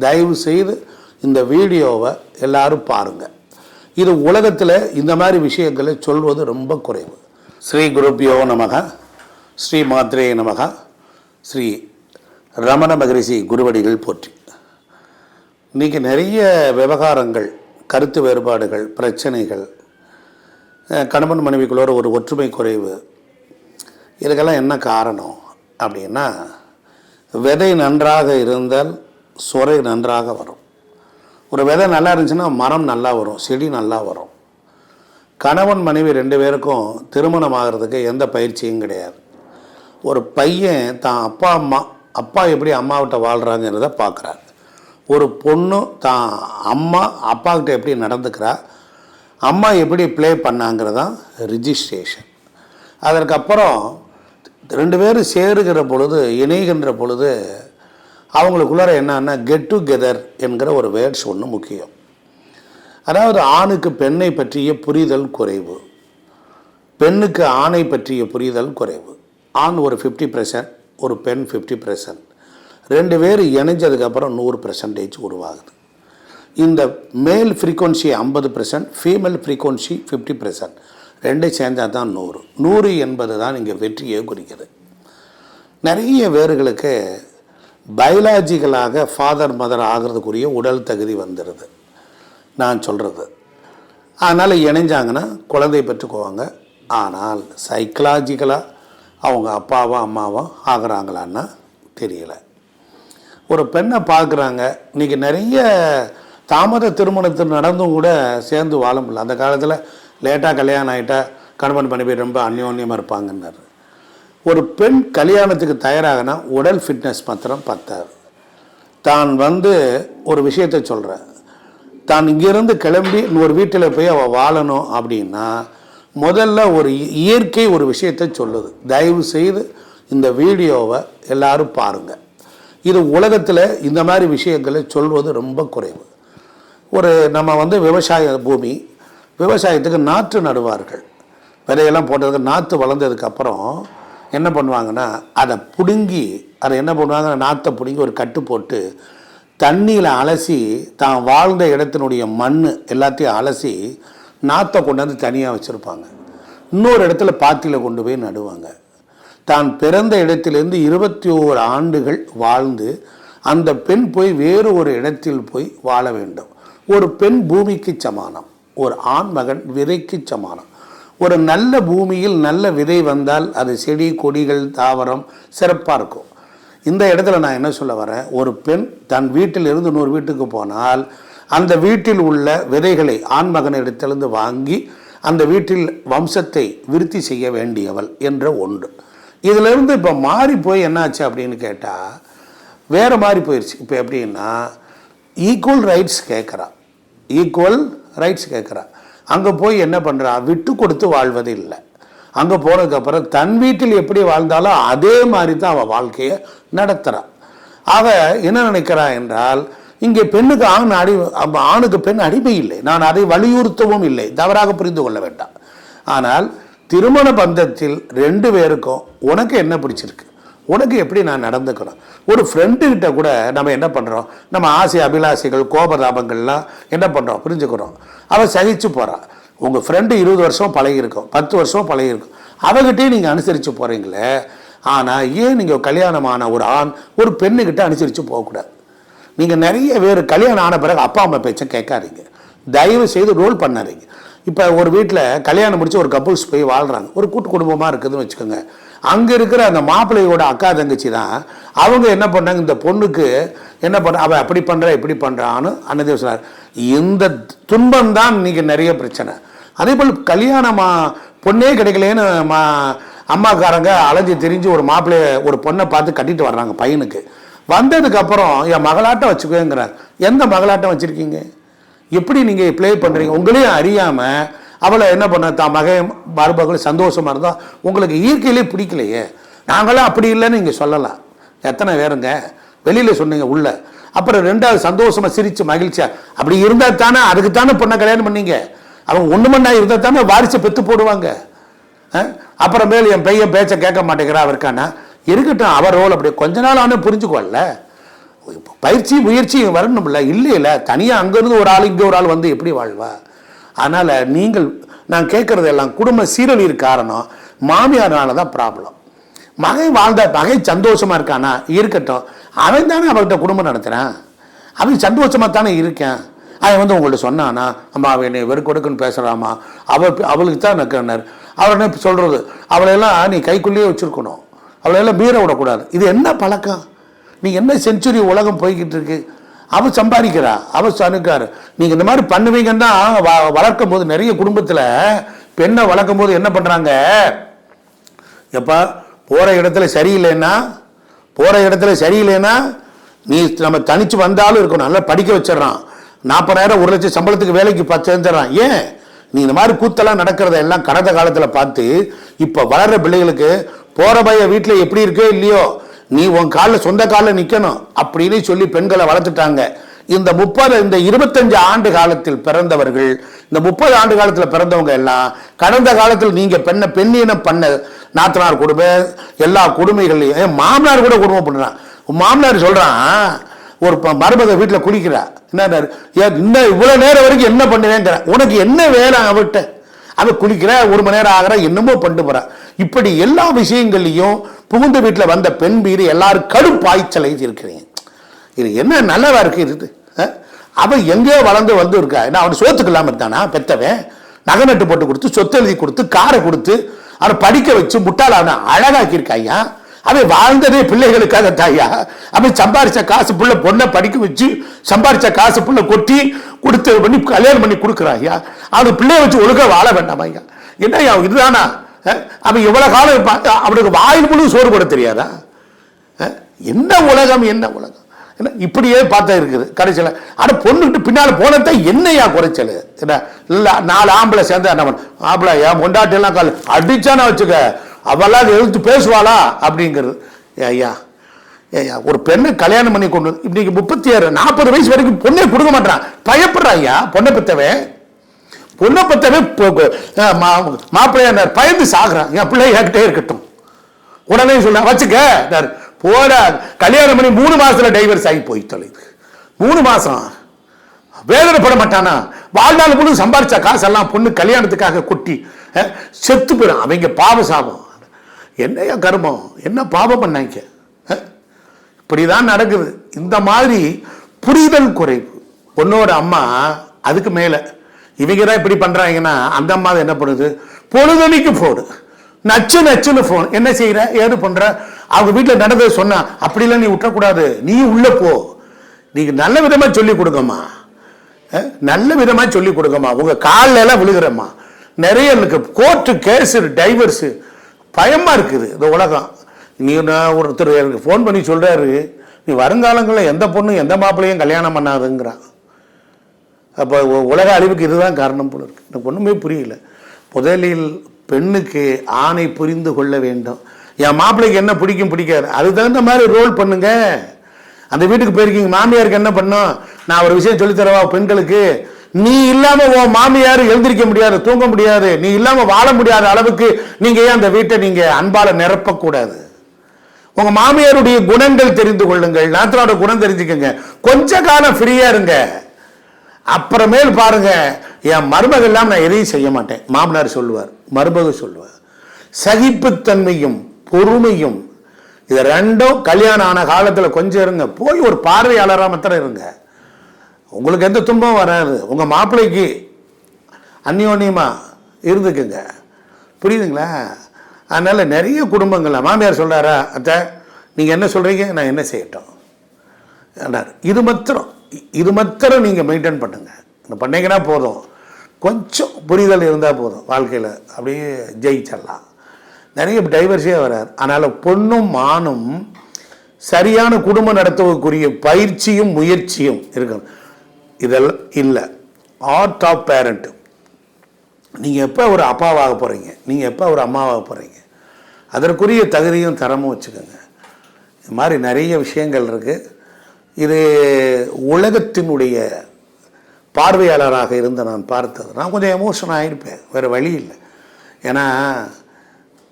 தயவு செய்து இந்த வீடியோவை எல்லாரும் பாருங்கள். இது உலகத்தில் இந்த மாதிரி விஷயங்களை சொல்வது ரொம்ப குறைவு. ஸ்ரீ குருப்பியோ நமக, ஸ்ரீ மாத்ரே நமக, ஸ்ரீ ரமண மகரிஷி குருவடிகள் போற்றி. இன்றைக்கி நிறைய விவகாரங்கள், கருத்து வேறுபாடுகள், பிரச்சனைகள், கணவன் மனைவிக்குள்ளோட ஒரு ஒற்றுமை குறைவு, இதுக்கெல்லாம் என்ன காரணம் அப்படின்னா, விதை நன்றாக இருந்தால் சுரை நன்றாக வரும். ஒரு விதை நல்லா இருந்துச்சுன்னா மரம் நல்லா வரும், செடி நல்லா வரும். கணவன் மனைவி ரெண்டு பேருக்கும் திருமணம் ஆகிறதுக்கு எந்த பயிற்சியும் கிடையாது. ஒரு பையன் தான் அப்பா எப்படி அம்மாவிட்ட வாழ்கிறாங்கிறத பார்க்குறாரு. ஒரு பொண்ணு தான் அப்பாக்கிட்ட எப்படி நடந்துக்கிறா, அம்மா எப்படி ப்ளே பண்ணாங்கிறதான் ரிஜிஸ்ட்ரேஷன். அதற்கப்புறம் ரெண்டு பேரும் சேருகிற பொழுது, இணைகின்ற பொழுது அவங்களுக்குள்ளார என்னன்னா கெட் டுகெதர் என்கிற ஒரு வேர்ட்ஸ் ஒன்று முக்கியம். அதாவது ஆணுக்கு பெண்ணை பற்றிய புரிதல் குறைவு, பெண்ணுக்கு ஆணை பற்றிய புரிதல் குறைவு. ஆண் ஒரு 50%, ஒரு பெண் 50%. ரெண்டு பேர் இணைஞ்சதுக்கப்புறம் 100% உருவாகுது. இந்த மேல் ஃப்ரீக்வன்சி 50%, ஃபீமேல் ஃப்ரீக்வன்சி 50%, ரெண்டே சேர்ந்தால் தான் 100. 100 என்பது தான் இங்கே வெற்றியை குறிக்கிறது. நிறைய பேர்களுக்கு பயாலஜிக்கலாக ஃபாதர் மதர் ஆகிறதுக்குரிய உடல் தகுதி வந்துடுது நான் சொல்கிறது. அதனால் இணைஞ்சாங்கன்னா குழந்தை பெற்றுக்குவாங்க. ஆனால் சைக்கலாஜிக்கலாக அவங்க அப்பாவோ அம்மாவோ ஆகிறாங்களான்னா தெரியலை. ஒரு பெண்ணை பார்க்குறாங்க. இன்றைக்கி நிறைய தாமத திருமணத்தில் நடந்தும் கூட சேர்ந்து வாழ முடியல. அந்த காலத்தில் லேட்டாக கல்யாணம் ஆகிட்டா கணவன் மனைவி ரொம்ப அந்யோன்யமாக இருப்பாங்கன்னாரு. ஒரு பெண் கல்யாணத்துக்கு தயாராகனா உடல் ஃபிட்னஸ் மாத்திரம் பத்தாது. தான் ஒரு விஷயத்தை சொல்கிறேன், தான் இங்கேருந்து கிளம்பி ஒரு வீட்டில் போய் அவள் வாழணும் அப்படின்னா முதல்ல ஒரு இயற்கை ஒரு விஷயத்தை சொல்லுது. தயவு செய்து இந்த வீடியோவை எல்லாரும் பாருங்கள். இது உலகத்தில் இந்த மாதிரி விஷயங்களை சொல்வது ரொம்ப குறைவு. நம்ம விவசாய பூமி, விவசாயத்துக்கு நாற்று நடுவார்கள். விதையெல்லாம் போட்டதுக்கு நாற்று வளர்ந்ததுக்கப்புறம் என்ன பண்ணுவாங்கன்னா, அதை பிடுங்கி என்ன பண்ணுவாங்க, நாற்றை பிடுங்கி ஒரு கட்டு போட்டு தண்ணியில் அலசி தான் வாழ்ந்த இடத்தினுடைய மண் எல்லாத்தையும் அலசி நாற்றை கொண்டாந்து தனியாக வச்சுருப்பாங்க. இன்னொரு இடத்துல பாத்தியில் கொண்டு போய் நடுவாங்க. தான் பிறந்த இடத்திலிருந்து 21 ஆண்டுகள் வாழ்ந்து அந்த பெண் போய் வேறு ஒரு இடத்தில் போய் வாழ வேண்டும். ஒரு பெண் பூமிக்கு சமானம், ஒரு ஆண் மகன் விதைக்கு சமானம். ஒரு நல்ல பூமியில் நல்ல விதை வந்தால் அது செடி கொடிகள் தாவரம் சிறப்பாக இருக்கும். இந்த இடத்துல நான் என்ன சொல்ல வரேன், ஒரு பெண் தன் வீட்டிலிருந்து இன்னொரு வீட்டுக்கு போனால் அந்த வீட்டில் உள்ள விதைகளை ஆண் மகனிடத்திலிருந்து வாங்கி அந்த வீட்டில் வம்சத்தை விருத்தி செய்ய வேண்டியவள் என்ற ஒன்று. இதிலிருந்து இப்போ மாறி போய் என்னாச்சு அப்படின்னு கேட்டால் வேறு மாதிரி போயிடுச்சு. இப்போ எப்படின்னா ஈக்குவல் ரைட்ஸ் கேட்குறா. அங்கே போய் என்ன பண்ணுறா, விட்டு கொடுத்து வாழ்வது இல்லை. அங்கே போனதுக்கப்புறம் தன் வீட்டில் எப்படி வாழ்ந்தாலும் அதே மாதிரி தான் அவள் வாழ்க்கையை நடத்துகிறான். ஆக என்ன நினைக்கிறா என்றால், இங்கே பெண்ணுக்கு ஆணுக்கு பெண் அடிமை இல்லை. நான் அதை வலியுறுத்தவும் இல்லை, தவறாக புரிந்து கொள்ள வேண்டாம். ஆனால் திருமண பந்தத்தில் ரெண்டு பேருக்கும் உனக்கு என்ன பிடிச்சிருக்கு, உனக்கு எப்படி நான் நடந்துக்கிறோம். ஒரு ஃப்ரெண்டுக்கிட்ட கூட நம்ம என்ன பண்ணுறோம், நம்ம ஆசை அபிலாசைகள் கோபதாபங்கள்லாம் என்ன பண்ணுறோம் புரிஞ்சுக்கிறோம். அவள் சகிச்சு போகிறான். உங்கள் ஃப்ரெண்டு 20 வருஷம் பழகிருக்கும், 10 வருஷம் பழகிருக்கும், அவகிட்டே நீங்கள் அனுசரித்து போகிறீங்களே. ஆனால் ஏன் நீங்கள் கல்யாணமான ஒரு ஆண் ஒரு பெண்ணுக்கிட்ட அனுசரித்து போகக்கூடாது? நீங்கள் நிறைய பேர் கல்யாணம் ஆன பிறகு அப்பா அம்மா பேச்சை கேட்காதீங்க, தயவு செய்து ரோல் பண்ணாதீங்க. இப்போ ஒரு வீட்டில் கல்யாணம் முடித்து ஒரு கப்புள்ஸ் போய் வாழ்கிறாங்க, ஒரு கூட்டு குடும்பமாக இருக்குதுன்னு வச்சுக்கோங்க. அங்கே இருக்கிற அந்த மாப்பிள்ளையோட அக்கா தங்கச்சி தான் அவங்க என்ன பண்ணாங்க, இந்த பொண்ணுக்கு என்ன பண்ண அவள் அப்படி பண்ணுறா இப்படி பண்ணுறான்னு அன்னதேவ சொன்னார். இந்த துன்பம் தான் இன்றைக்கி நிறைய பிரச்சனை. அதே போல் கல்யாணமாக பொண்ணே கிடைக்கலேன்னு அம்மாக்காரங்க அலைஞ்சி தெரிஞ்சு ஒரு மாப்பிள்ளைய ஒரு பொண்ணை பார்த்து கட்டிட்டு வர்றாங்க பையனுக்கு. வந்ததுக்கப்புறம் என் மகளாட்டம் வச்சுக்கோங்கிறார். எந்த மகளாட்டம் வச்சுருக்கீங்க, எப்படி நீங்கள் ப்ளே பண்ணுறீங்க? உங்களையும் அறியாமல் அவளை என்ன பண்ண தான் மகன் மருமகள் சந்தோஷமாக இருந்தால் உங்களுக்கு இயற்கையிலே பிடிக்கலையே. நாங்களாம் அப்படி இல்லைன்னு நீங்கள் சொல்லலாம். எத்தனை பேருங்க வெளியில் சொன்னீங்க உள்ள. அப்புறம் ரெண்டாவது சந்தோஷமாக சிரித்து மகிழ்ச்சியாக அப்படி இருந்தால் தானே அதுக்கு தானே பொண்ணை கல்யாணம் பண்ணீங்க. அவங்க ஒன்று மண்ணா இருந்தால் தானே வாரிசை பெற்று போடுவாங்க. அப்புறமேல் என் பையன் பேச்சை கேட்க மாட்டேங்கிறா இருக்கானா இருக்கட்டும், அவர் ரோல் அப்படி கொஞ்ச நாள் ஆனால் புரிஞ்சுக்கோல்ல. பயிற்சி முயற்சி வரணும்ல, இல்லையில தனியாக அங்கேருந்து ஒரு ஆள் இங்கே ஒரு ஆள் வந்து எப்படி வாழ்வா? அதனால் நான் கேட்குறது எல்லாம் குடும்ப சீரழிவு காரணம் மாமியார்னால தான் ப்ராப்ளம். மகன் சந்தோஷமாக இருக்கானா இருக்கட்டும், அவன் தானே அவர்கிட்ட குடும்பம் நடத்துகிறான், அவன் சந்தோஷமாக தானே இருக்கேன். அவன் வந்து உங்கள்கிட்ட சொன்னானா, அம்மா அவன் என்னை வெறுக்கொடுக்குன்னு பேசுகிறாமா, அவளுக்கு தான் நக்கினார். அவர் என்ன சொல்கிறது, அவளையெல்லாம் நீ கைக்குள்ளேயே வச்சுருக்கணும், அவளையெல்லாம் மீற விடக்கூடாது. இது என்ன பழக்கம்? நீ என்ன செஞ்சுரி உலகம் போய்கிட்டு இருக்கு? அவள் சம்பாதிக்கிறா, அவள் சனுக்காரு. நீங்கள் இந்த மாதிரி பண்ணுவீங்கன்னா வளர்க்கும் போது நிறைய குடும்பத்தில் பெண்ணை வளர்க்கும் போது என்ன பண்ணுறாங்க, எப்பா போகிற இடத்துல சரியில்லைன்னா நீ நம்ம தனிச்சு வந்தாலும் இருக்கணும், நல்லா படிக்க வச்சிடறான், 40,000 1 லட்சம் சம்பளத்துக்கு வேலைக்கு சேர்ந்துடுறான். ஏன் நீ இந்த மாதிரி கூத்தெல்லாம் நடக்கிறத எல்லாம் கடந்த காலத்தில் பார்த்து இப்போ வளர்கிற பிள்ளைகளுக்கு போகிற பைய வீட்டில் எப்படி இருக்கோ இல்லையோ, நீ உன் காலில் சொந்த காலில் நிற்கணும் அப்படின்னு சொல்லி பெண்களை வளர்த்துட்டாங்க. இந்த 25 ஆண்டு காலத்தில் பிறந்தவர்கள், இந்த 30 ஆண்டு காலத்தில் பிறந்தவங்க எல்லாம் கடந்த காலத்தில் நீங்கள் பெண்ணினம் பண்ண நாத்தனார் கொடுமை எல்லா கொடுமைகளையும் மாமனார் கூட கொடுமை பண்ணுறான். மாமனார் சொல்கிறான், ஒரு மருமக வீட்டில் குளிக்கிறா, என்ன இன்னும் இவ்வளோ நேரம் வரைக்கும் என்ன பண்ணுவேங்கிற, உனக்கு என்ன வேலை அவட்ட, அவன் குளிக்கிற 1 மணி நேரம் ஆகிற என்னமோ பண்ணிட்டு போகிறான். இப்படி எல்லா விஷயங்கள்லையும் புகுந்த வீட்டில் வந்த பெண் மீது எல்லாரும் கடும் பாய்ச்சலை இருக்கிறீங்க. இது என்ன நல்லவா இருக்கு இது? அவன் எங்கேயோ வளர்ந்து வந்து இருக்கா, ஏன்னா அவன் சோத்துக்கு இல்லாமல் இருந்தானா பெத்தவன், நகை நட்டு போட்டு கொடுத்து சொத்து எழுதி கொடுத்து காரை கொடுத்து அவனை படிக்க வச்சு முட்டாளான அழகாக்கியிருக்காயா. அவன் வாழ்ந்ததே பிள்ளைகளுக்காக தாயா. அவன் சம்பாரிச்ச காசு புள்ள பொண்ணை படிக்க வச்சு சம்பாரிச்ச காசு புள்ள கொட்டி கொடுத்து பண்ணி கல்யாணம் பண்ணி கொடுக்குறாயா. அவனுக்கு பிள்ளைய வச்சு ஒழுங்கா வாழ வேண்டாம் ஐயா. என்ன இதுதானா? அவன் எவ்வளவு காலம் அவனுக்கு வாயில் முழு சோறு போட தெரியாதா? என்ன உலகம், என்ன உலகம்? இப்படியே பார்த்தா இருக்குது கடைசியில். ஆனால் பொண்ணுக்கிட்டு பின்னால் போனதான் என்னையா குறைச்சல்? என்ன இல்லை 4 ஆம்பளை சேர்ந்தா என்ன பண்ண, ஆம்பளை ஏன் பொண்டாட்டியெல்லாம் கால் அடிச்சானா வச்சுக்க, அவெல்லாம் எழுத்து பேசுவாளா அப்படிங்கிறது. ஐயா ஒரு பெண்ணை கல்யாணம் பண்ணி கொண்டு வந்து இன்னைக்கு 36-40 வயசு வரைக்கும் பொண்ணை கொடுக்க மாட்டான், பயப்படுறா ஐயா. பொண்ணை பத்தவே மாப்பிள்ளையார் பயந்து சாகுறான். என் பிள்ளை என்கிட்டே இருக்கட்டும், உடனே சொல்ல வச்சுக்க போட கல்யாணம் பண்ணி 3 மாசத்துல டைவர்ஸ் ஆகி போய் தொலைது. 3 மாசம் வேதனைப்பட மாட்டானா? வாழ்நாள் முழு சம்பாரிச்ச காசெல்லாம் பொண்ணு கல்யாணத்துக்காக கொட்டி செத்து போயிடும். அவங்க பாவ சாபம். என்னையா கர்மம், என்ன பாவம் பண்ணாங்க? இப்படிதான் நடக்குது. இந்த மாதிரி புரிதல் குறைவு. பொண்ணோட அம்மா அதுக்கு மேல இவங்க தான் இப்படி பண்றாங்கன்னா, அந்த அம்மா என்ன பண்ணுது, பொழுதனைக்கு போடு நச்சுன்னு போன், என்ன செய்யற ஏது பண்ற, அவங்க வீட்டில் நடந்தது சொன்னா அப்படிலாம் நீ விட்டக்கூடாது, நீ உள்ள போ, நீங்க நல்ல விதமா சொல்லி கொடுங்கம்மா, நல்ல விதமா சொல்லி கொடுங்கம்மா, உங்க காலில் எல்லாம் விழுகிறம்மா. நிறைய இருக்கு கோர்ட்டு கேஸு டைவர்ஸு, பயமா இருக்குது இந்த உலகம். நீ ஒருத்தர் எனக்கு ஃபோன் பண்ணி சொல்றாரு, நீ வருங்காலங்களில் எந்த பொண்ணும் எந்த மாப்பிள்ளையும் கல்யாணம் பண்ணாதுங்கிறான். அப்போ உலக அழிவுக்கு இதுதான் காரணம் போல இருக்கு. எனக்கு ஒன்றுமே புரியல. முதலில் பெண்ணுக்கு ஆணை புரிந்து கொள்ள வேண்டும். என் மாப்பிள்ளைக்கு என்ன பிடிக்கும் பிடிக்காது, அது தகுந்த மாதிரி ரோல் பண்ணுங்க. அந்த வீட்டுக்கு போயிருக்கீங்க, மாமியாருக்கு என்ன பண்ணும், நான் ஒரு விஷயம் சொல்லித்தரவா பெண்களுக்கு, நீ இல்லாம உன் மாமியார் எழுந்திருக்க முடியாது, தூங்க முடியாது, நீ இல்லாம வாழ முடியாத அளவுக்கு நீங்க ஏன் அந்த வீட்டை நீங்க அன்பால நிரப்பக்கூடாது. உங்க மாமியாருடைய குணங்கள் தெரிந்து கொள்ளுங்கள், நாத்தனோட குணம் தெரிஞ்சுக்கங்க, கொஞ்ச காலம் ஃப்ரீயா இருங்க, அப்புறமேல் பாருங்க. என் மருமகள் எல்லாம் நான் எதையும் செய்ய மாட்டேன், மாமனார் சொல்லுவார், மருமக சொல்லுவார். சகிப்புத்தன்மையும் பொறுமையும் இது ரெண்டும் கல்யாணம் ஆன காலத்தில் கொஞ்சம் இருங்க, போய் ஒரு பார்வையாளராக மாத்திரம் இருங்க, உங்களுக்கு எந்த துன்பம் வராது. உங்க மாப்பிள்ளைக்கு அந்யோன்யமா இருந்துக்குங்க, புரியுதுங்களா? அதனால நிறைய குடும்பங்கள் மாமியார் சொல்றாரா, அத்தை நீங்க என்ன சொல்றீங்க, நான் என்ன செய்யட்டும், இது மாத்திரம் நீங்க மெயின்டைன் பண்ணுங்க, பண்ணீங்கன்னா போதும், கொஞ்சம் புரிதல் இருந்தால் போதும், வாழ்க்கையில் அப்படியே ஜெயிச்சிடலாம். நிறைய டைவர்ஸே வராது. அதனால் பொண்ணும் ஆணும் சரியான குடும்பம் நடத்துவதற்குரிய பயிற்சியும் முயற்சியும் இருக்கணும். இதெல்லாம் இல்லை. Art of parent. நீங்கள் எப்போ ஒரு அப்பாவாக போகிறீங்க, நீங்கள் எப்போ ஒரு அம்மாவாக போகிறீங்க, அதற்குரிய தகுதியும் தரமும் வச்சுக்கோங்க. இது மாதிரி நிறைய விஷயங்கள் இருக்குது. இது உலகத்தினுடைய பார்வையாளராக இருந்து நான் பார்த்தது, நான் கொஞ்சம் எமோஷன் ஆகிருப்பேன், வேறு வழி இல்லை. ஏன்னா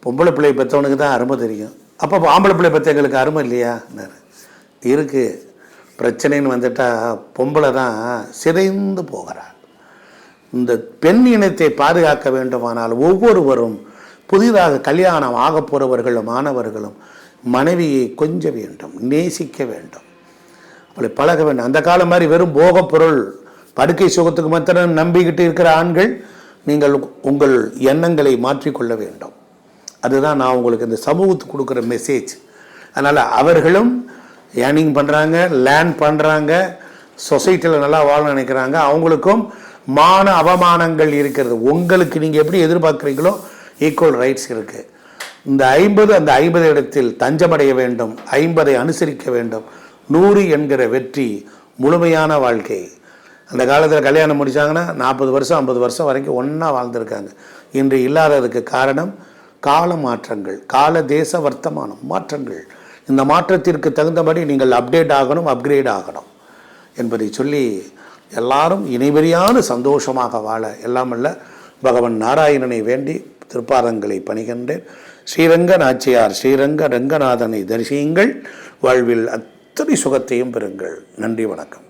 பொம்பளை பிள்ளை பெற்றவனுக்கு தான் அருமை தெரியும். அப்போ ஆம்பளை பிள்ளை பெற்றவங்களுக்கு அருமை இல்லையா இருக்குது. பிரச்சனைன்னு வந்துட்டால் பொம்பளை தான் சிதைந்து போகிறாள். இந்த பெண் இனத்தை பாதுகாக்க வேண்டுமானால் ஒவ்வொருவரும் புதிதாக கல்யாணம் ஆக போகிறவர்களும் மாணவர்களும் மனைவியை கொஞ்ச வேண்டும், நேசிக்க வேண்டும், அவளை பழக வேண்டும். அந்த காலம் மாதிரி வெறும் போகப் பொருள் படுக்கை சுகத்துக்கு மாத்திரம் நம்பிக்கிட்டு இருக்கிற ஆண்கள், நீங்கள் உங்கள் எண்ணங்களை மாற்றிக்கொள்ள வேண்டும். அதுதான் நான் உங்களுக்கு இந்த சமூகத்துக்கு கொடுக்குற மெசேஜ். அதனால் அவர்களும் ஏர்னிங் பண்ணுறாங்க, லேர்ன் பண்ணுறாங்க, சொசைட்டியில் நல்லா வாழ நினைக்கிறாங்க. அவங்களுக்கும் மான அவமானங்கள் இருக்கிறது. உங்களுக்கு நீங்கள் எப்படி எதிர்பார்க்குறீங்களோ ஈக்குவல் ரைட்ஸ் இருக்குது. இந்த 50 அந்த 50 இடத்தில் தஞ்சமடைய வேண்டும், 50ஐ அனுசரிக்க வேண்டும். 100 என்கிற வெற்றி முழுமையான வாழ்க்கை. அந்த காலத்தில் கல்யாணம் முடித்தாங்கன்னா 40 வருஷம் 50 வருஷம் வரைக்கும் ஒன்றா வாழ்ந்திருக்காங்க. இன்று இல்லாததுக்கு காரணம் கால மாற்றங்கள், கால தேச வர்த்தமானம் மாற்றங்கள். இந்த மாற்றத்திற்கு தகுந்தபடி நீங்கள் அப்டேட் ஆகணும், அப்கிரேட் ஆகணும் என்பதை சொல்லி எல்லாரும் இணைவெறியான சந்தோஷமாக வாழ எல்லாமல்ல பகவன் நாராயணனை வேண்டி திருப்பாதங்களை பணிகின்றேன். ஸ்ரீரங்க நாச்சியார் ஸ்ரீரங்க ரங்கநாதனை தரிசியுங்கள், வாழ்வில் அத்தனை சுகத்தையும் பெறுங்கள். நன்றி, வணக்கம்.